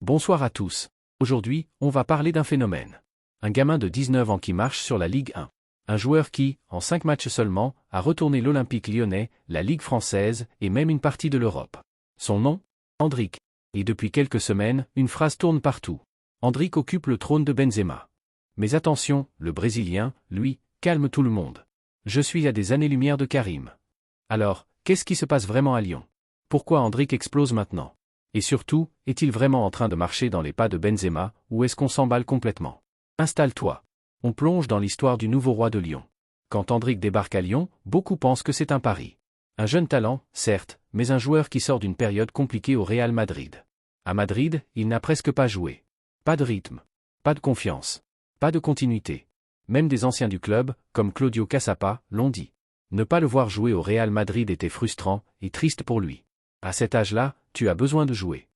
Bonsoir à tous. Aujourd'hui, on va parler d'un phénomène. Un gamin de 19 ans qui marche sur la Ligue 1. Un joueur qui, en 5 matchs seulement, a retourné l'Olympique lyonnais, la Ligue française et même une partie de l'Europe. Son nom? Endrick. Et depuis quelques semaines, une phrase tourne partout. Endrick occupe le trône de Benzema. Mais attention, le Brésilien, lui, calme tout le monde. Je suis à des années-lumière de Karim. Alors, qu'est-ce qui se passe vraiment à Lyon? Pourquoi Endrick explose maintenant? Et surtout, est-il vraiment en train de marcher dans les pas de Benzema, ou est-ce qu'on s'emballe complètement? Installe-toi. On plonge dans l'histoire du nouveau roi de Lyon. Quand Endrick débarque à Lyon, beaucoup pensent que c'est un pari. Un jeune talent, certes, mais un joueur qui sort d'une période compliquée au Real Madrid. À Madrid, il n'a presque pas joué. Pas de rythme. Pas de confiance. Pas de continuité. Même des anciens du club, comme Claudio Cassapa, l'ont dit. Ne pas le voir jouer au Real Madrid était frustrant et triste pour lui. À cet âge-là, tu as besoin de jouer.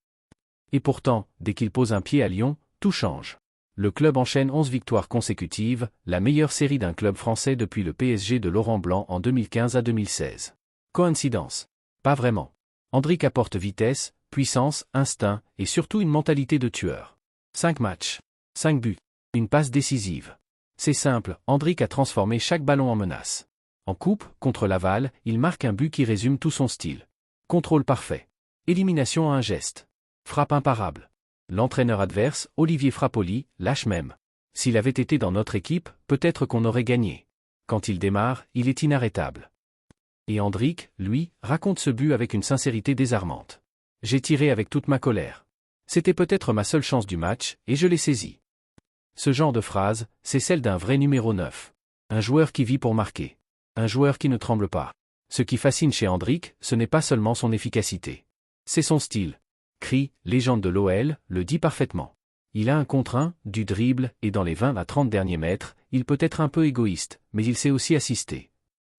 Et pourtant, dès qu'il pose un pied à Lyon, tout change. Le club enchaîne 11 victoires consécutives, la meilleure série d'un club français depuis le PSG de Laurent Blanc en 2015 à 2016. Coïncidence? Pas vraiment. Endrick apporte vitesse, puissance, instinct et surtout une mentalité de tueur. 5 matchs. 5 buts. Une passe décisive. C'est simple, Endrick a transformé chaque ballon en menace. En coupe, contre Laval, il marque un but qui résume tout son style. Contrôle parfait. Élimination à un geste. Frappe imparable. L'entraîneur adverse, Olivier Frappoli, lâche même. S'il avait été dans notre équipe, peut-être qu'on aurait gagné. Quand il démarre, il est inarrêtable. Et Endrick, lui, raconte ce but avec une sincérité désarmante. J'ai tiré avec toute ma colère. C'était peut-être ma seule chance du match, et je l'ai saisi. Ce genre de phrase, c'est celle d'un vrai numéro 9. Un joueur qui vit pour marquer. Un joueur qui ne tremble pas. Ce qui fascine chez Endrick, ce n'est pas seulement son efficacité. C'est son style. Cri, légende de l'OL, le dit parfaitement. Il a un contre 1, du dribble, et dans les 20 à 30 derniers mètres, il peut être un peu égoïste, mais il sait aussi assister.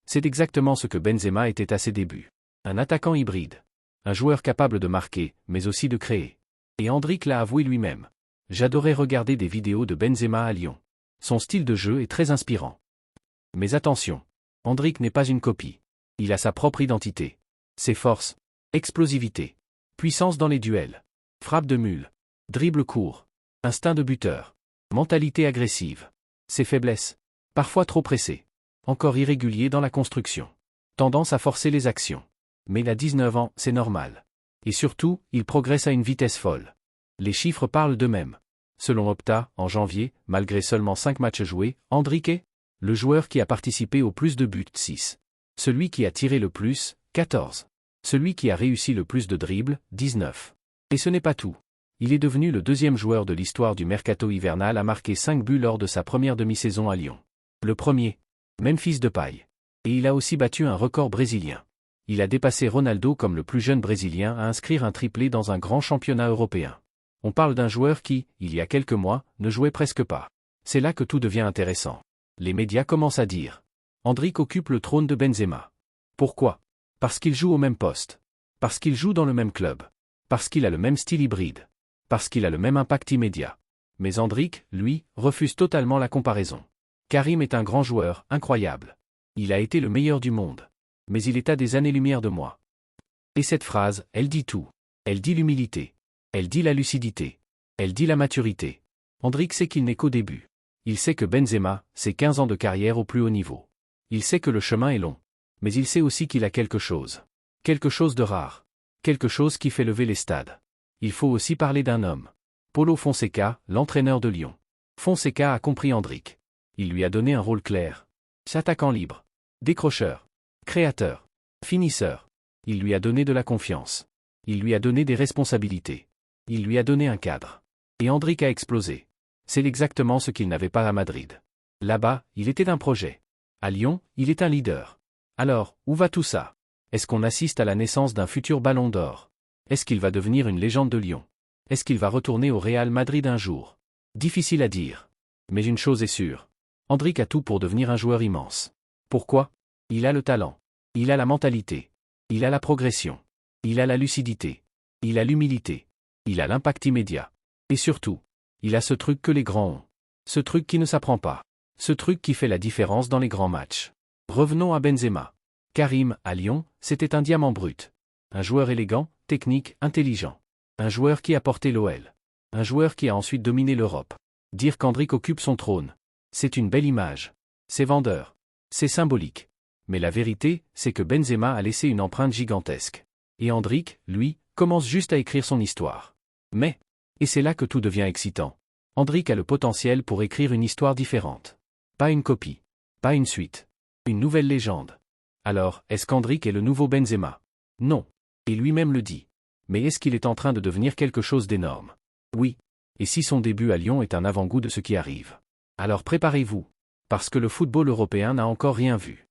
C'est exactement ce que Benzema était à ses débuts. Un attaquant hybride. Un joueur capable de marquer, mais aussi de créer. Et Endrick l'a avoué lui-même. J'adorais regarder des vidéos de Benzema à Lyon. Son style de jeu est très inspirant. Mais attention, Endrick n'est pas une copie. Il a sa propre identité. Ses forces, explosivité, puissance dans les duels, frappe de mule, dribble court, instinct de buteur, mentalité agressive. Ses faiblesses, parfois trop pressé, encore irrégulier dans la construction, tendance à forcer les actions. Mais il a 19 ans, c'est normal. Et surtout, il progresse à une vitesse folle. Les chiffres parlent d'eux-mêmes. Selon Opta, en janvier, malgré seulement 5 matchs joués, Endrick est le joueur qui a participé au plus de buts, 6. Celui qui a tiré le plus, 14. Celui qui a réussi le plus de dribbles, 19. Et ce n'est pas tout. Il est devenu le deuxième joueur de l'histoire du mercato hivernal à marquer 5 buts lors de sa première demi-saison à Lyon. Le premier, Memphis Depay. Et il a aussi battu un record brésilien. Il a dépassé Ronaldo comme le plus jeune Brésilien à inscrire un triplé dans un grand championnat européen. On parle d'un joueur qui, il y a quelques mois, ne jouait presque pas. C'est là que tout devient intéressant. Les médias commencent à dire. Endrick occupe le trône de Benzema. Pourquoi? Parce qu'il joue au même poste. Parce qu'il joue dans le même club. Parce qu'il a le même style hybride. Parce qu'il a le même impact immédiat. Mais Endrick, lui, refuse totalement la comparaison. Karim est un grand joueur, incroyable. Il a été le meilleur du monde. Mais il est à des années-lumière de moi. Et cette phrase, elle dit tout. Elle dit l'humilité. Elle dit la lucidité. Elle dit la maturité. Endrick sait qu'il n'est qu'au début. Il sait que Benzema, c'est 15 ans de carrière au plus haut niveau. Il sait que le chemin est long. Mais il sait aussi qu'il a quelque chose. Quelque chose de rare. Quelque chose qui fait lever les stades. Il faut aussi parler d'un homme. Paulo Fonseca, l'entraîneur de Lyon. Fonseca a compris Endrick. Il lui a donné un rôle clair. Attaquant libre. Décrocheur. Créateur. Finisseur. Il lui a donné de la confiance. Il lui a donné des responsabilités. Il lui a donné un cadre. Et Endrick a explosé. C'est exactement ce qu'il n'avait pas à Madrid. Là-bas, il était un projet. À Lyon, il est un leader. Alors, où va tout ça? Est-ce qu'on assiste à la naissance d'un futur ballon d'or? Est-ce qu'il va devenir une légende de Lyon? Est-ce qu'il va retourner au Real Madrid un jour? Difficile à dire. Mais une chose est sûre. Endrick a tout pour devenir un joueur immense. Pourquoi? Il a le talent. Il a la mentalité. Il a la progression. Il a la lucidité. Il a l'humilité. Il a l'impact immédiat. Et surtout, il a ce truc que les grands ont. Ce truc qui ne s'apprend pas. Ce truc qui fait la différence dans les grands matchs. Revenons à Benzema. Karim, à Lyon, c'était un diamant brut. Un joueur élégant, technique, intelligent. Un joueur qui a porté l'OL. Un joueur qui a ensuite dominé l'Europe. Dire qu'Hendrick occupe son trône. C'est une belle image. C'est vendeur. C'est symbolique. Mais la vérité, c'est que Benzema a laissé une empreinte gigantesque. Et Hendrick, lui, commence juste à écrire son histoire. Mais, et c'est là que tout devient excitant. Hendrick a le potentiel pour écrire une histoire différente. Pas une copie. Pas une suite. Une nouvelle légende. Alors, est-ce qu'Hendrick est le nouveau Benzema? Non. Et lui-même le dit. Mais est-ce qu'il est en train de devenir quelque chose d'énorme? Oui. Et si son début à Lyon est un avant-goût de ce qui arrive? Alors préparez-vous. Parce que le football européen n'a encore rien vu.